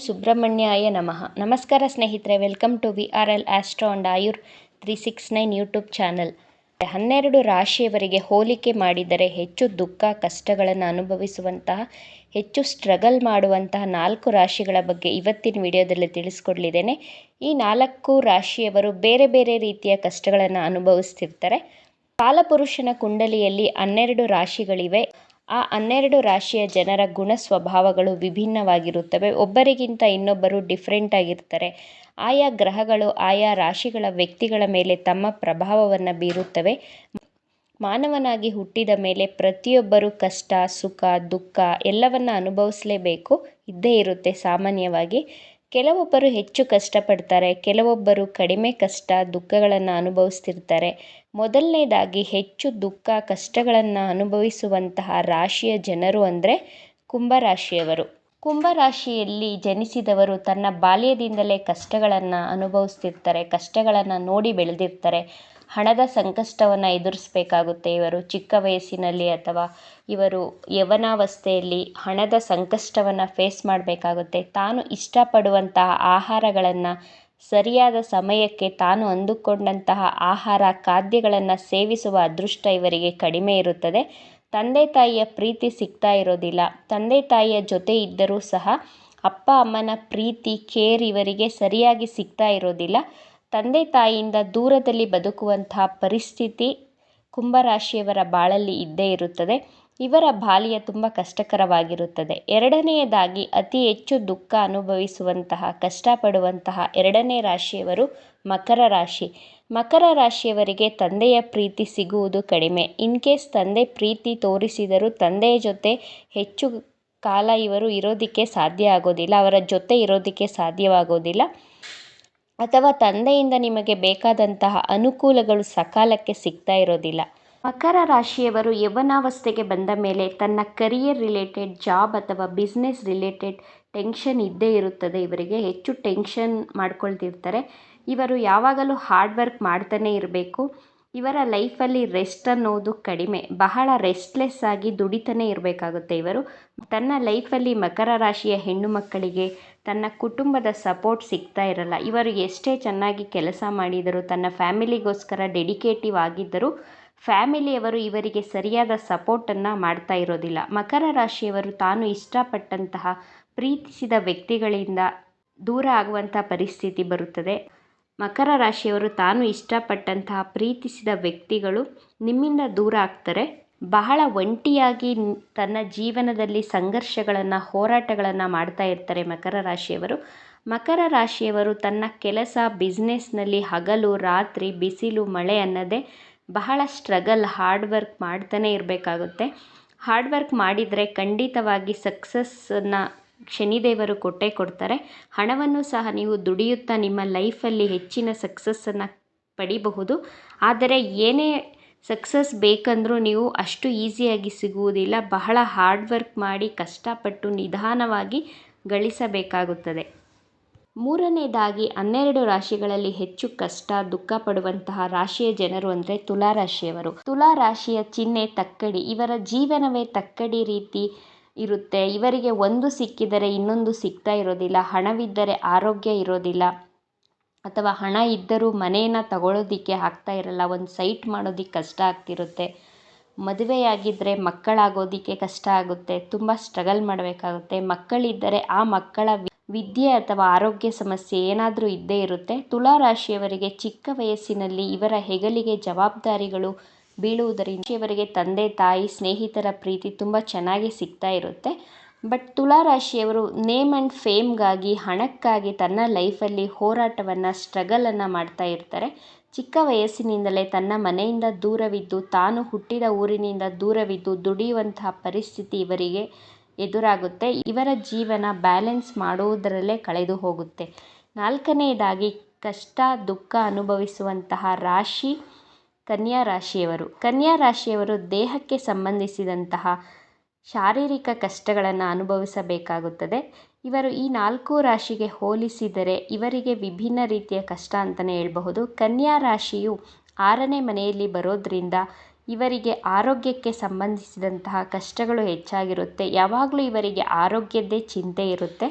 ಸುಬ್ರಹ್ಮಣ್ಯಾಯ ನಮಃ. ನಮಸ್ಕಾರ ಸ್ನೇಹಿತರೆ, welcome to VRL astro and Ayur 369 YouTube channel. 12 ರಾಶಿಯವರಿಗೆ ಹೋಲಿಕೆ ಮಾಡಿದರೆ ಹೆಚ್ಚು ದುಃಖ ಕಷ್ಟಗಳನ್ನು ಅನುಭವಿಸುವಂತಹ, ಹೆಚ್ಚು ಸ್ಟ್ರಗಲ್ ಮಾಡುವಂತಹ 4 ರಾಶಿಗಳ ಬಗ್ಗೆ ಇವತ್ತಿನ ವಿಡಿಯೋದಲ್ಲಿ ತಿಳಿಸ್ಕೊಡ್ಲಿದ್ದೇನೆ. ಈ 4 ರಾಶಿಯವರು ಬೇರೆ ಬೇರೆ ರೀತಿಯ ಕಷ್ಟಗಳನ್ನು ಅನುಭವಿಸ್ತಿರ್ತಾರೆ. ಕಾಲಪುರುಷನ ಕುಂಡಲಿಯಲ್ಲಿ 12 ರಾಶಿಗಳಿವೆ. ಆ 12 ರಾಶಿಯ ಜನರ ಗುಣ ಸ್ವಭಾವಗಳು ವಿಭಿನ್ನವಾಗಿರುತ್ತವೆ. ಒಬ್ಬರಿಗಿಂತ ಇನ್ನೊಬ್ಬರು ಡಿಫ್ರೆಂಟ್ ಆಗಿರ್ತಾರೆ. ಆಯಾ ಗ್ರಹಗಳು ಆಯಾ ರಾಶಿಗಳ ವ್ಯಕ್ತಿಗಳ ಮೇಲೆ ತಮ್ಮ ಪ್ರಭಾವವನ್ನು ಬೀರುತ್ತವೆ. ಮಾನವನಾಗಿ ಹುಟ್ಟಿದ ಮೇಲೆ ಪ್ರತಿಯೊಬ್ಬರು ಕಷ್ಟ, ಸುಖ, ದುಃಖ ಎಲ್ಲವನ್ನು ಅನುಭವಿಸಲೇಬೇಕು, ಇದ್ದೇ ಇರುತ್ತೆ ಸಾಮಾನ್ಯವಾಗಿ. ಕೆಲವೊಬ್ಬರು ಹೆಚ್ಚು ಕಷ್ಟಪಡ್ತಾರೆ, ಕೆಲವೊಬ್ಬರು ಕಡಿಮೆ ಕಷ್ಟ ದುಃಖಗಳನ್ನು ಅನುಭವಿಸ್ತಿರ್ತಾರೆ. ಮೊದಲನೇದಾಗಿ ಹೆಚ್ಚು ದುಃಖ ಕಷ್ಟಗಳನ್ನು ಅನುಭವಿಸುವಂತಹ ರಾಶಿಯ ಜನರು ಅಂದರೆ ಕುಂಭರಾಶಿಯವರು. ಕುಂಭರಾಶಿಯಲ್ಲಿ ಜನಿಸಿದವರು ತನ್ನ ಬಾಲ್ಯದಿಂದಲೇ ಕಷ್ಟಗಳನ್ನು ಅನುಭವಿಸ್ತಿರ್ತಾರೆ, ಕಷ್ಟಗಳನ್ನು ನೋಡಿ ಬೆಳೆದಿರ್ತಾರೆ. ಹಣದ ಸಂಕಷ್ಟವನ್ನು ಎದುರಿಸಬೇಕಾಗುತ್ತೆ ಇವರು ಚಿಕ್ಕ ವಯಸ್ಸಿನಲ್ಲಿ, ಅಥವಾ ಇವರು ಯೌವನಾವಸ್ಥೆಯಲ್ಲಿ ಹಣದ ಸಂಕಷ್ಟವನ್ನು ಫೇಸ್ ಮಾಡಬೇಕಾಗುತ್ತೆ. ತಾನು ಇಷ್ಟಪಡುವಂತಹ ಆಹಾರಗಳನ್ನು ಸರಿಯಾದ ಸಮಯಕ್ಕೆ ತಾನು ಅಂದುಕೊಂಡಂತಹ ಆಹಾರ ಖಾದ್ಯಗಳನ್ನು ಸೇವಿಸುವ ಅದೃಷ್ಟ ಇವರಿಗೆ ಕಡಿಮೆ ಇರುತ್ತದೆ. ತಂದೆ ತಾಯಿಯ ಪ್ರೀತಿ ಸಿಗ್ತಾ ಇರೋದಿಲ್ಲ. ತಂದೆ ತಾಯಿಯ ಜೊತೆ ಇದ್ದರೂ ಸಹ ಅಪ್ಪ ಅಮ್ಮನ ಪ್ರೀತಿ ಕೇರ್ ಇವರಿಗೆ ಸರಿಯಾಗಿ ಸಿಗ್ತಾ ಇರೋದಿಲ್ಲ. ತಂದೆ ತಾಯಿಯಿಂದ ದೂರದಲ್ಲಿ ಬದುಕುವಂತಹ ಪರಿಸ್ಥಿತಿ ಕುಂಭರಾಶಿಯವರ ಬಾಳಲ್ಲಿ ಇದ್ದೇ ಇರುತ್ತದೆ. ಇವರ ಬಾಲ್ಯ ತುಂಬ ಕಷ್ಟಕರವಾಗಿರುತ್ತದೆ. ಎರಡನೆಯದಾಗಿ ಅತಿ ಹೆಚ್ಚು ದುಃಖ ಅನುಭವಿಸುವಂತಹ, ಕಷ್ಟಪಡುವಂತಹ ಎರಡನೇ ರಾಶಿಯವರು ಮಕರ ರಾಶಿ. ಮಕರ ರಾಶಿಯವರಿಗೆ ತಂದೆಯ ಪ್ರೀತಿ ಸಿಗುವುದು ಕಡಿಮೆ. ಇನ್ ಕೇಸ್ ತಂದೆ ಪ್ರೀತಿ ತೋರಿಸಿದರೂ ತಂದೆಯ ಜೊತೆ ಹೆಚ್ಚು ಕಾಲ ಇವರು ಇರೋದಕ್ಕೆ ಸಾಧ್ಯ ಆಗೋದಿಲ್ಲ, ಅವರ ಜೊತೆ ಇರೋದಕ್ಕೆ ಸಾಧ್ಯವಾಗೋದಿಲ್ಲ. ಅಥವಾ ತಂದೆಯಿಂದ ನಿಮಗೆ ಬೇಕಾದಂತಹ ಅನುಕೂಲಗಳು ಸಕಾಲಕ್ಕೆ ಸಿಗ್ತಾ ಇರೋದಿಲ್ಲ. ಮಕರ ರಾಶಿಯವರು ಯೌವನಾವಸ್ಥೆಗೆ ಬಂದ ಮೇಲೆ ತನ್ನ ಕರಿಯರ್ ರಿಲೇಟೆಡ್, ಜಾಬ್ ಅಥವಾ ಬಿಸ್ನೆಸ್ ರಿಲೇಟೆಡ್ ಟೆನ್ಷನ್ ಇದ್ದೇ ಇರುತ್ತದೆ. ಇವರಿಗೆ ಹೆಚ್ಚು ಟೆನ್ಷನ್ ಮಾಡ್ಕೊಳ್ತಿರ್ತಾರೆ. ಇವರು ಯಾವಾಗಲೂ ಹಾರ್ಡ್ ವರ್ಕ್ ಮಾಡ್ತಾನೆ ಇರಬೇಕು. ಇವರ ಲೈಫಲ್ಲಿ ರೆಸ್ಟ್ ಅನ್ನೋದು ಕಡಿಮೆ, ಬಹಳ ರೆಸ್ಟ್ಲೆಸ್ ಆಗಿ ದುಡಿತಾನೆ ಇರಬೇಕಾಗುತ್ತೆ. ಇವರು ತನ್ನ ಲೈಫಲ್ಲಿ ಮಕರ ರಾಶಿಯ ಹೆಣ್ಣು ಮಕ್ಕಳಿಗೆ ತನ್ನ ಕುಟುಂಬದ ಸಪೋರ್ಟ್ ಸಿಗ್ತಾ ಇರಲ್ಲ. ಇವರು ಎಷ್ಟೇ ಚೆನ್ನಾಗಿ ಕೆಲಸ ಮಾಡಿದರೂ, ತನ್ನ ಫ್ಯಾಮಿಲಿಗೋಸ್ಕರ ಡೆಡಿಕೇಟಿವ್ ಆಗಿದ್ದರೂ ಫ್ಯಾಮಿಲಿಯವರು ಇವರಿಗೆ ಸರಿಯಾದ ಸಪೋರ್ಟನ್ನು ಮಾಡ್ತಾ ಇರೋದಿಲ್ಲ. ಮಕರ ರಾಶಿಯವರು ತಾನು ಇಷ್ಟಪಟ್ಟಂತಹ ಪ್ರೀತಿಸಿದ ವ್ಯಕ್ತಿಗಳಿಂದ ದೂರ ಆಗುವಂಥ ಪರಿಸ್ಥಿತಿ ಬರುತ್ತದೆ. ಮಕರ ರಾಶಿಯವರು ತಾನು ಇಷ್ಟಪಟ್ಟಂತಹ ಪ್ರೀತಿಸಿದ ವ್ಯಕ್ತಿಗಳು ನಿಮ್ಮಿಂದ ದೂರ ಆಗ್ತಾರೆ. ಬಹಳ ಒಂಟಿಯಾಗಿ ತನ್ನ ಜೀವನದಲ್ಲಿ ಸಂಘರ್ಷಗಳನ್ನು, ಹೋರಾಟಗಳನ್ನು ಮಾಡ್ತಾ ಇರ್ತಾರೆ ಮಕರ ರಾಶಿಯವರು. ಮಕರ ರಾಶಿಯವರು ತನ್ನ ಕೆಲಸ, ಬಿಸ್ನೆಸ್ನಲ್ಲಿ ಹಗಲು ರಾತ್ರಿ, ಬಿಸಿಲು ಮಳೆ ಅನ್ನದೇ ಬಹಳ ಸ್ಟ್ರಗಲ್, ಹಾರ್ಡ್ ವರ್ಕ್ ಮಾಡ್ತಾನೆ ಇರಬೇಕಾಗುತ್ತೆ. ಹಾರ್ಡ್ ವರ್ಕ್ ಮಾಡಿದರೆ ಖಂಡಿತವಾಗಿ ಸಕ್ಸಸ್ಸನ್ನು ಶನಿದೇವರು ಕೊಟ್ಟೇ ಕೊಡ್ತಾರೆ. ಹಣವನ್ನು ಸಹ ನೀವು ದುಡಿಯುತ್ತಾ ನಿಮ್ಮ ಲೈಫಲ್ಲಿ ಹೆಚ್ಚಿನ ಸಕ್ಸಸ್ಸನ್ನು ಪಡಿಬಹುದು. ಆದರೆ ಏನೇ ಸಕ್ಸಸ್ ಬೇಕಂದರೂ ನೀವು ಅಷ್ಟು ಈಸಿಯಾಗಿ ಸಿಗುವುದಿಲ್ಲ. ಬಹಳ ಹಾರ್ಡ್ ವರ್ಕ್ ಮಾಡಿ ಕಷ್ಟಪಟ್ಟು ನಿಧಾನವಾಗಿ ಗಳಿಸಬೇಕಾಗುತ್ತದೆ. ಮೂರನೇದಾಗಿ 12 ರಾಶಿಗಳಲ್ಲಿ ಹೆಚ್ಚು ಕಷ್ಟ ದುಃಖ ಪಡುವಂತಹ ರಾಶಿಯ ಜನರು ಅಂದರೆ ತುಲಾ ರಾಶಿಯವರು. ತುಲಾ ರಾಶಿಯ ಚಿಹ್ನೆ ತಕ್ಕಡಿ. ಇವರ ಜೀವನವೇ ತಕ್ಕಡಿ ರೀತಿ ಇರುತ್ತೆ. ಇವರಿಗೆ ಒಂದು ಸಿಕ್ಕಿದರೆ ಇನ್ನೊಂದು ಸಿಗ್ತಾ ಇರೋದಿಲ್ಲ. ಹಣವಿದ್ದರೆ ಆರೋಗ್ಯ ಇರೋದಿಲ್ಲ, ಅಥವಾ ಹಣ ಇದ್ದರೂ ಮನೆಯನ್ನು ತಗೊಳ್ಳೋದಿಕ್ಕೆ ಆಗ್ತಾ ಇರಲ್ಲ. ಒಂದು ಸೈಟ್ ಮಾಡೋದಕ್ಕೆ ಕಷ್ಟ ಆಗ್ತಿರುತ್ತೆ. ಮದುವೆಯಾಗಿದ್ದರೆ ಮಕ್ಕಳಾಗೋದಕ್ಕೆ ಕಷ್ಟ ಆಗುತ್ತೆ, ತುಂಬ ಸ್ಟ್ರಗಲ್ ಮಾಡಬೇಕಾಗುತ್ತೆ. ಮಕ್ಕಳಿದ್ದರೆ ಆ ಮಕ್ಕಳ ವಿದ್ಯೆ ಅಥವಾ ಆರೋಗ್ಯ ಸಮಸ್ಯೆ ಏನಾದರೂ ಇದ್ದೇ ಇರುತ್ತೆ. ತುಲಾ ರಾಶಿಯವರಿಗೆ ಚಿಕ್ಕ ವಯಸ್ಸಿನಲ್ಲಿ ಇವರ ಹೆಗಲಿಗೆ ಜವಾಬ್ದಾರಿಗಳು ಬೀಳುವುದರಿಂದ ಇವರಿಗೆ ತಂದೆ ತಾಯಿ ಸ್ನೇಹಿತರ ಪ್ರೀತಿ ತುಂಬ ಚೆನ್ನಾಗಿ ಸಿಗ್ತಾ ಇರುತ್ತೆ. ಬಟ್ ತುಲಾ ರಾಶಿಯವರು ನೇಮ್ ಆ್ಯಂಡ್ ಫೇಮ್ಗಾಗಿ, ಹಣಕ್ಕಾಗಿ ತನ್ನ ಲೈಫಲ್ಲಿ ಹೋರಾಟವನ್ನು, ಸ್ಟ್ರಗಲನ್ನು ಮಾಡ್ತಾ ಇರ್ತಾರೆ. ಚಿಕ್ಕ ವಯಸ್ಸಿನಿಂದಲೇ ತನ್ನ ಮನೆಯಿಂದ ದೂರವಿದ್ದು, ತಾನು ಹುಟ್ಟಿದ ಊರಿನಿಂದ ದೂರವಿದ್ದು ದುಡಿಯುವಂತಹ ಪರಿಸ್ಥಿತಿ ಇವರಿಗೆ ಎದುರಾಗುತ್ತೆ. ಇವರ ಜೀವನ ಬ್ಯಾಲೆನ್ಸ್ ಮಾಡುವುದರಲ್ಲೇ ಕಳೆದು ಹೋಗುತ್ತೆ. ನಾಲ್ಕನೆಯದಾಗಿ ಕಷ್ಟ ದುಃಖ ಅನುಭವಿಸುವಂತಹ ರಾಶಿ ಕನ್ಯಾ ರಾಶಿಯವರು. ಕನ್ಯಾ ರಾಶಿಯವರು ದೇಹಕ್ಕೆ ಸಂಬಂಧಿಸಿದಂತಹ ಶಾರೀರಿಕ ಕಷ್ಟಗಳನ್ನು ಅನುಭವಿಸಬೇಕಾಗುತ್ತದೆ. ಇವರು ಈ 4 ರಾಶಿಗೆ ಹೋಲಿಸಿದರೆ ಇವರಿಗೆ ವಿಭಿನ್ನ ರೀತಿಯ ಕಷ್ಟ ಅಂತಲೇ ಹೇಳಬಹುದು. ಕನ್ಯಾ ರಾಶಿಯು 6ನೇ ಮನೆಯಲ್ಲಿ ಬರೋದ್ರಿಂದ ಇವರಿಗೆ ಆರೋಗ್ಯಕ್ಕೆ ಸಂಬಂಧಿಸಿದಂತಹ ಕಷ್ಟಗಳು ಹೆಚ್ಚಾಗಿರುತ್ತೆ. ಯಾವಾಗಲೂ ಇವರಿಗೆ ಆರೋಗ್ಯದ್ದೇ ಚಿಂತೆ ಇರುತ್ತೆ.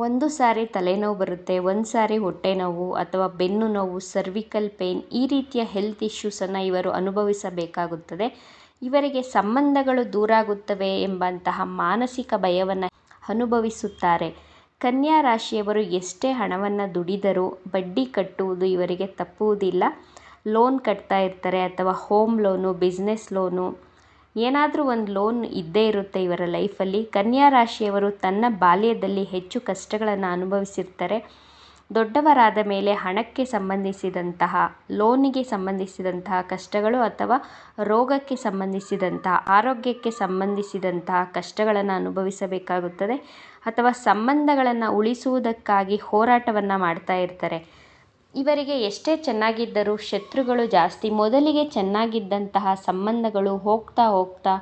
ಒಂದು ಸಾರಿ ತಲೆನೋವು ಬರುತ್ತೆ, ಒಂದು ಸಾರಿ ಹೊಟ್ಟೆ ನೋವು ಅಥವಾ ಬೆನ್ನು ನೋವು, ಸರ್ವಿಕಲ್ ಪೇಯ್ನ್ ಈ ರೀತಿಯ ಹೆಲ್ತ್ ಇಶ್ಯೂಸನ್ನು ಇವರು ಅನುಭವಿಸಬೇಕಾಗುತ್ತದೆ. ಇವರಿಗೆ ಸಂಬಂಧಗಳು ದೂರಾಗುತ್ತವೆ ಎಂಬಂತಹ ಮಾನಸಿಕ ಭಯವನ್ನು ಅನುಭವಿಸುತ್ತಾರೆ. ಕನ್ಯಾ ರಾಶಿಯವರು ಎಷ್ಟೇ ಹಣವನ್ನು ದುಡಿದರೂ ಬಡ್ಡಿ ಕಟ್ಟುವುದು ಇವರಿಗೆ ತಪ್ಪುವುದಿಲ್ಲ. ಲೋನ್ ಕಟ್ತಾ ಇರ್ತಾರೆ ಅಥವಾ ಹೋಮ್ ಲೋನು, ಬಿಸ್ನೆಸ್ ಲೋನು, ಏನಾದರೂ ಒಂದು ಲೋನ್ ಇದ್ದೇ ಇರುತ್ತೆ ಇವರ ಲೈಫಲ್ಲಿ. ಕನ್ಯಾ ರಾಶಿಯವರು ತನ್ನ ಬಾಲ್ಯದಲ್ಲಿ ಹೆಚ್ಚು ಕಷ್ಟಗಳನ್ನು ಅನುಭವಿಸಿರ್ತಾರೆ. ದೊಡ್ಡವರಾದ ಮೇಲೆ ಹಣಕ್ಕೆ ಸಂಬಂಧಿಸಿದಂತಹ, ಲೋನಿಗೆ ಸಂಬಂಧಿಸಿದಂತಹ ಕಷ್ಟಗಳು ಅಥವಾ ರೋಗಕ್ಕೆ ಸಂಬಂಧಿಸಿದಂತಹ, ಆರೋಗ್ಯಕ್ಕೆ ಸಂಬಂಧಿಸಿದಂತಹ ಕಷ್ಟಗಳನ್ನು ಅನುಭವಿಸಬೇಕಾಗುತ್ತದೆ. ಅಥವಾ ಸಂಬಂಧಗಳನ್ನು ಉಳಿಸುವುದಕ್ಕಾಗಿ ಹೋರಾಟವನ್ನು ಮಾಡ್ತಾ ಇರ್ತಾರೆ. ಇವರಿಗೆ ಎಷ್ಟೇ ಚೆನ್ನಾಗಿದ್ದರೂ ಶತ್ರುಗಳು ಜಾಸ್ತಿ. ಮೊದಲಿಗೆ ಚೆನ್ನಾಗಿದ್ದಂತಹ ಸಂಬಂಧಗಳು ಹೋಗ್ತಾ ಹೋಗ್ತಾ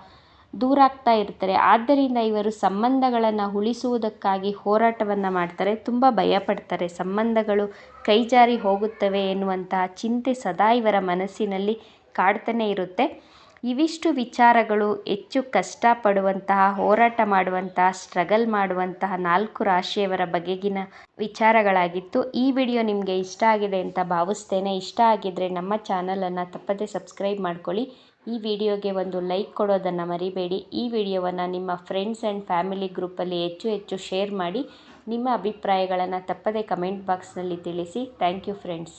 ದೂರಾಗ್ತಾ ಇರ್ತಾರೆ. ಆದ್ದರಿಂದ ಇವರು ಸಂಬಂಧಗಳನ್ನು ಉಳಿಸುವುದಕ್ಕಾಗಿ ಹೋರಾಟವನ್ನು ಮಾಡ್ತಾರೆ. ತುಂಬ ಭಯಪಡ್ತಾರೆ, ಸಂಬಂಧಗಳು ಕೈಜಾರಿ ಹೋಗುತ್ತವೆ ಎನ್ನುವಂತಹ ಚಿಂತೆ ಸದಾ ಇವರ ಮನಸ್ಸಿನಲ್ಲಿ ಕಾಡ್ತಾನೆ ಇರುತ್ತೆ. ಇವಿಷ್ಟು ವಿಚಾರಗಳು ಹೆಚ್ಚು ಕಷ್ಟಪಡುವಂತಹ, ಹೋರಾಟ ಮಾಡುವಂತಹ, ಸ್ಟ್ರಗಲ್ ಮಾಡುವಂತಹ 4 ರಾಶಿಯವರ ಬಗೆಗಿನ ವಿಚಾರಗಳಾಗಿತ್ತು. ಈ ವಿಡಿಯೋ ನಿಮಗೆ ಇಷ್ಟ ಆಗಿದೆ ಅಂತ ಭಾವಿಸ್ತೇನೆ. ಇಷ್ಟ ಆಗಿದ್ದರೆ ನಮ್ಮ ಚಾನಲನ್ನು ತಪ್ಪದೇ ಸಬ್ಸ್ಕ್ರೈಬ್ ಮಾಡ್ಕೊಳ್ಳಿ. ಈ ವಿಡಿಯೋಗೆ ಒಂದು ಲೈಕ್ ಕೊಡೋದನ್ನು ಮರಿಬೇಡಿ. ಈ ವಿಡಿಯೋವನ್ನು ನಿಮ್ಮ ಫ್ರೆಂಡ್ಸ್ ಆ್ಯಂಡ್ ಫ್ಯಾಮಿಲಿ ಗ್ರೂಪಲ್ಲಿ ಹೆಚ್ಚು ಶೇರ್ ಮಾಡಿ. ನಿಮ್ಮ ಅಭಿಪ್ರಾಯಗಳನ್ನು ತಪ್ಪದೇ ಕಮೆಂಟ್ ಬಾಕ್ಸ್ನಲ್ಲಿ ತಿಳಿಸಿ. Thank you friends.